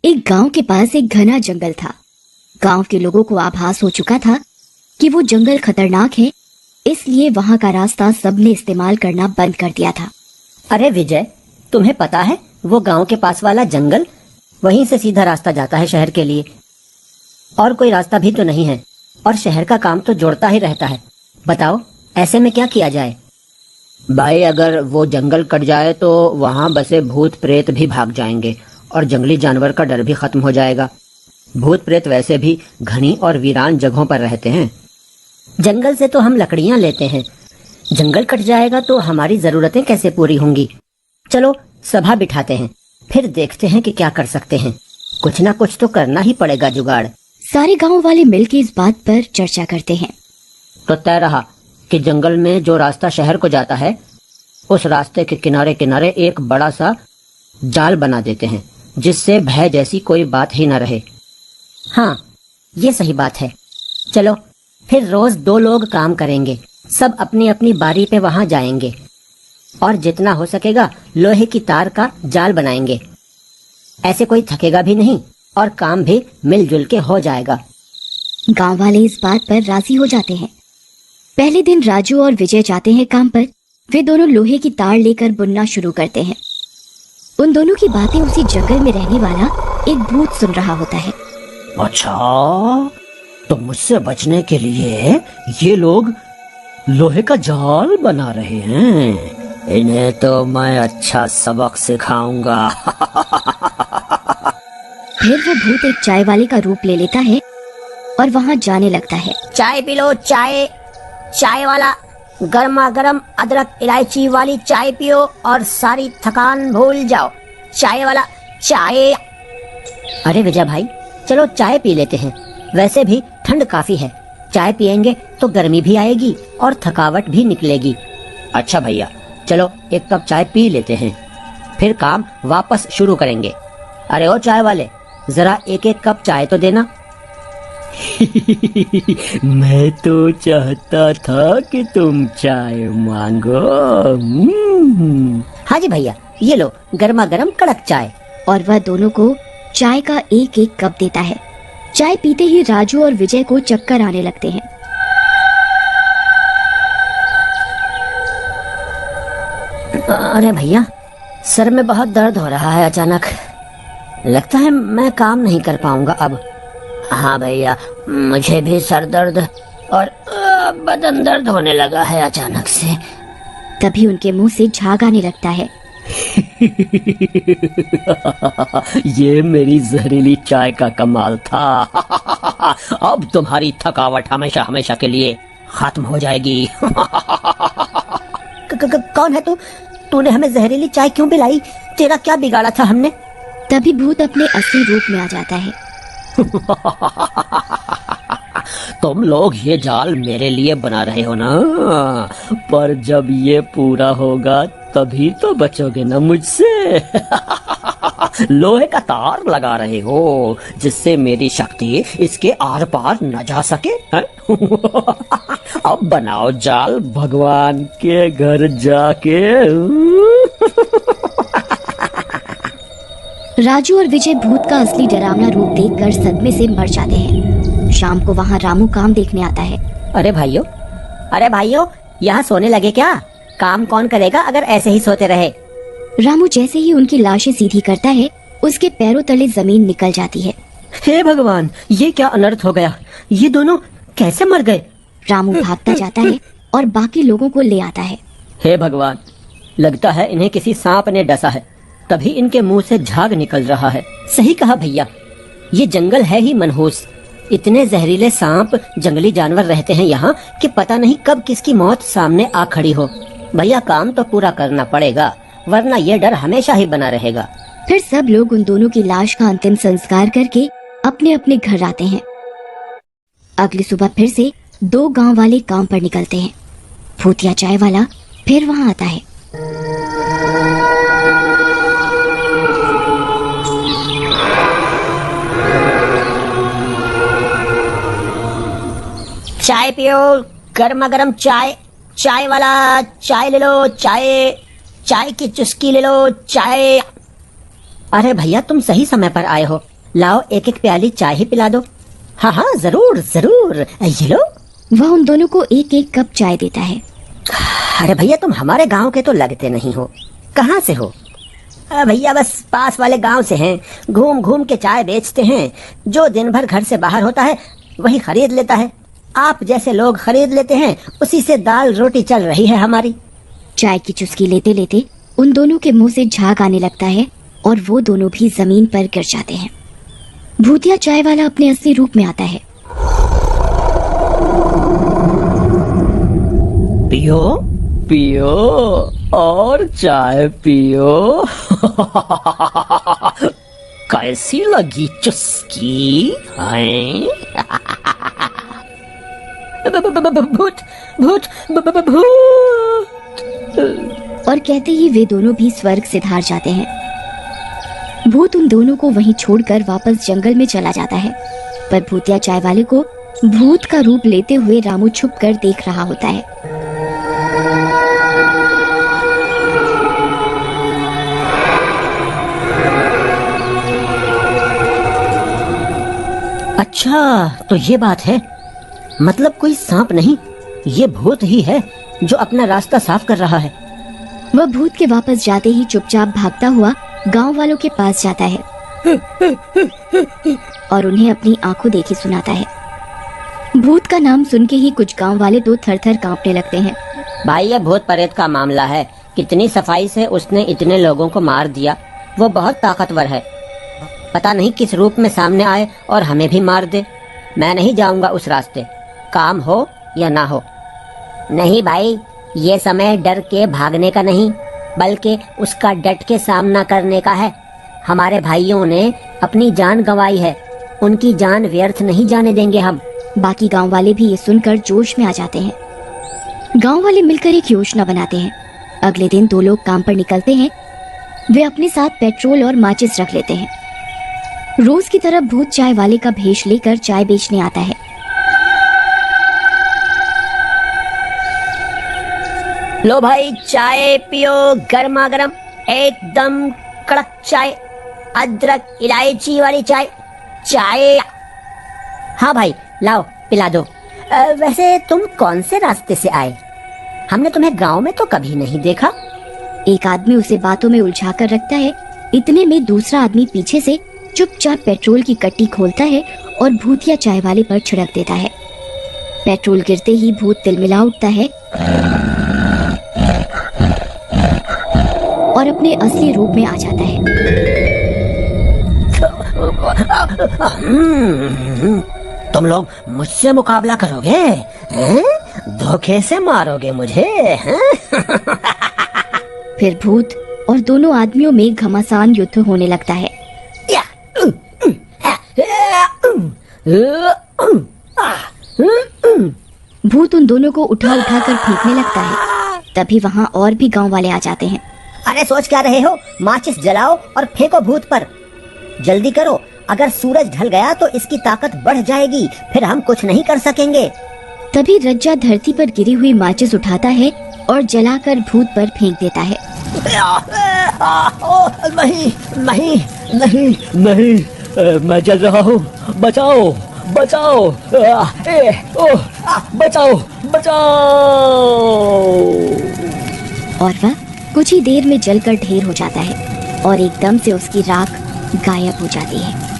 एक गांव के पास एक घना जंगल था। गांव के लोगों को आभास हो चुका था कि वो जंगल खतरनाक है, इसलिए वहां का रास्ता सबने इस्तेमाल करना बंद कर दिया था। अरे विजय, तुम्हें पता है वो गांव के पास वाला जंगल, वहीं से सीधा रास्ता जाता है शहर के लिए। और कोई रास्ता भी तो नहीं है, और शहर का काम तो जोड़ता ही रहता है। बताओ ऐसे में क्या किया जाए? भाई, अगर वो जंगल कट जाए तो वहाँ बसे भूत प्रेत भी भाग जाएंगे और जंगली जानवर का डर भी खत्म हो जाएगा। भूत प्रेत वैसे भी घनी और वीरान जगहों पर रहते हैं। जंगल से तो हम लकड़ियां लेते हैं, जंगल कट जाएगा तो हमारी जरूरतें कैसे पूरी होंगी? चलो सभा बिठाते हैं, फिर देखते हैं कि क्या कर सकते हैं। कुछ ना कुछ तो करना ही पड़ेगा जुगाड़। सारे गांव वाले मिलकर इस बात पर चर्चा करते हैं। तो तय रहा कि जंगल में जो रास्ता शहर को जाता है, उस रास्ते के किनारे किनारे एक बड़ा सा जाल बना देते हैं, जिससे भय जैसी कोई बात ही न रहे। हाँ, ये सही बात है। चलो फिर रोज 2 लोग काम करेंगे, सब अपनी अपनी बारी पे वहां जाएंगे और जितना हो सकेगा लोहे की तार का जाल बनाएंगे। ऐसे कोई थकेगा भी नहीं और काम भी मिलजुल के हो जाएगा। गांव वाले इस बात पर राजी हो जाते हैं। पहले दिन राजू और विजय जाते हैं काम पर। वे दोनों लोहे की तार लेकर बुनना शुरू करते हैं। उन दोनों की बातें उसी जंगल में रहने वाला एक भूत सुन रहा होता है। अच्छा, तो मुझसे बचने के लिए ये लोग लोहे का जाल बना रहे हैं। इन्हें तो मैं अच्छा सबक सिखाऊंगा। फिर वो भूत एक चाय वाले का रूप ले लेता है और वहाँ जाने लगता है। चाय पी लो, चाय। चाय वाला गर्मा गर्म अदरक इलायची वाली चाय पियो और सारी थकान भूल जाओ। चाय वाला चाय। अरे विजय भाई, चलो चाय पी लेते हैं। वैसे भी ठंड काफी है, चाय पियेंगे तो गर्मी भी आएगी और थकावट भी निकलेगी। अच्छा भैया, चलो एक कप चाय पी लेते हैं, फिर काम वापस शुरू करेंगे। अरे ओ चाय वाले, जरा एक एक कप चाय तो देना। मैं तो चाहता था कि तुम चाय मांगो। हाँ जी भैया, ये लो गर्मा गर्म कड़क चाय। और वह दोनों को चाय का एक एक कप देता है। चाय पीते ही राजू और विजय को चक्कर आने लगते हैं। अरे भैया, सर में बहुत दर्द हो रहा है अचानक। लगता है मैं काम नहीं कर पाऊंगा अब। हाँ भैया, मुझे भी सर दर्द और बदन दर्द होने लगा है अचानक से। तभी उनके मुंह से झाग आने लगता है। ये मेरी जहरीली चाय का कमाल था। अब तुम्हारी थकावट हमेशा हमेशा के लिए खत्म हो जाएगी। कौन है तू? तूने हमें जहरीली चाय क्यों पिलाई? तेरा क्या बिगाड़ा था हमने? तभी भूत अपने असली रूप में आ जाता है। तुम लोग ये जाल मेरे लिए बना रहे हो ना, पर जब ये पूरा होगा तभी तो बचोगे ना मुझसे। लोहे का तार लगा रहे हो, जिससे मेरी शक्ति इसके आर पार न जा सके। अब बनाओ जाल भगवान के घर जाके। राजू और विजय भूत का असली डरावना रूप देखकर सदमे से मर जाते हैं। शाम को वहाँ रामू काम देखने आता है। अरे भाइयों, यहाँ सोने लगे क्या? काम कौन करेगा अगर ऐसे ही सोते रहे? रामू जैसे ही उनकी लाशें सीधी करता है, उसके पैरों तले जमीन निकल जाती है। हे भगवान, ये क्या अनर्थ हो गया? ये दोनों कैसे मर गए? रामू भागता जाता है और बाकी लोगों को ले आता है। हे भगवान, लगता है इन्हें किसी सांप ने डसा है, तभी इनके मुंह से झाग निकल रहा है। सही कहा भैया, ये जंगल है ही मनहूस। इतने जहरीले सांप, जंगली जानवर रहते हैं यहाँ कि पता नहीं कब किसकी मौत सामने आ खड़ी हो। भैया, काम तो पूरा करना पड़ेगा, वरना ये डर हमेशा ही बना रहेगा। फिर सब लोग उन दोनों की लाश का अंतिम संस्कार करके अपने अपने घर आते हैं। अगली सुबह फिर से 2 गांव वाले काम पर निकलते हैं। भूतिया चाय वाला फिर वहाँ आता है। चाय पियो, गर्मा गर्म चाय। चाय वाला चाय ले लो, चाय की चुस्की ले लो, चाय। अरे भैया, तुम सही समय पर आए हो। लाओ एक एक प्याली चाय ही पिला दो। हाँ हाँ जरूर जरूर, ये लो। वह उन दोनों को एक एक कप चाय देता है। अरे भैया तुम हमारे गांव के तो लगते नहीं हो, कहाँ से हो? भैया बस पास वाले गांव से हैं, घूम घूम के चाय बेचते हैं। जो दिन भर घर से बाहर होता है वही खरीद लेता है। आप जैसे लोग खरीद लेते हैं, उसी से दाल रोटी चल रही है हमारी। चाय की चुस्की लेते लेते उन दोनों के मुंह से झाग आने लगता है और वो दोनों भी जमीन पर गिर जाते हैं। भूतिया चाय वाला अपने असली रूप में आता है। पियो पियो और चाय पियो। कैसी लगी चुस्की? हैं? भूत भूत भूत। और कहते ही वे दोनों भी स्वर्ग से धार जाते हैं। भूत उन दोनों को वहीं छोड़कर वापस जंगल में चला जाता है, पर भूतिया चाय वाले को भूत का रूप लेते हुए रामू छुप कर देख रहा होता है। अच्छा तो ये बात है, मतलब कोई सांप नहीं, ये भूत ही है जो अपना रास्ता साफ कर रहा है। वह भूत के वापस जाते ही चुपचाप भागता हुआ गांव वालों के पास जाता है और उन्हें अपनी आंखों देखी सुनाता है। भूत का नाम सुन के ही कुछ गांव वाले तो थर-थर कांपने लगते हैं। भाई ये भूत प्रेत का मामला है, कितनी सफाई से उसने इतने लोगों को मार दिया। वो बहुत ताकतवर है, पता नहीं किस रूप में सामने आए और हमें भी मार दे। मैं नहीं जाऊंगा उस रास्ते, काम हो या ना हो। नहीं भाई, ये समय डर के भागने का नहीं, बल्कि उसका डट के सामना करने का है। हमारे भाइयों ने अपनी जान गंवाई है, उनकी जान व्यर्थ नहीं जाने देंगे हम। बाकी गांव वाले भी ये सुनकर जोश में आ जाते हैं। गांव वाले मिलकर एक योजना बनाते हैं। अगले दिन दो लोग काम पर निकलते हैं। वे अपने साथ पेट्रोल और माचिस रख लेते हैं। रोज की तरह भूत चाय वाले का भेष लेकर चाय बेचने आता है। लो भाई चाय पियो, गर्मा गर्म, एकदम कड़क चाय, अदरक इलायची वाली चाय। चाय हाँ भाई लाओ पिला दो। वैसे तुम कौन से रास्ते से आए? हमने तुम्हें गांव में तो कभी नहीं देखा। एक आदमी उसे बातों में उलझाकर रखता है। इतने में दूसरा आदमी पीछे से चुपचाप पेट्रोल की कट्टी खोलता है और भूतिया चाय वाले पर छिड़क देता है। पेट्रोल गिरते ही भूत तिलमिला उठता है और अपने असली रूप में आ जाता है। तुम लोग मुझसे मुकाबला करोगे हैं? धोखे से मारोगे मुझे हैं? फिर भूत और दोनों आदमियों में घमासान युद्ध होने लगता है। भूत उन दोनों को उठा उठा कर फेंकने लगता है। तभी वहाँ और भी गांव वाले आ जाते हैं। अरे सोच क्या रहे हो? माचिस जलाओ और फेंको भूत पर। जल्दी करो, अगर सूरज ढल गया तो इसकी ताकत बढ़ जाएगी, फिर हम कुछ नहीं कर सकेंगे। तभी रज्जा धरती पर गिरी हुई माचिस उठाता है और जलाकर भूत पर फेंक देता है। नहीं नहीं नहीं नहीं, मैं जल रहा हूँ, बचाओ बचाओ, बचाओ बचाओ। और वह कुछ ही देर में जलकर ढेर हो जाता है और एकदम से उसकी राख गायब हो जाती है।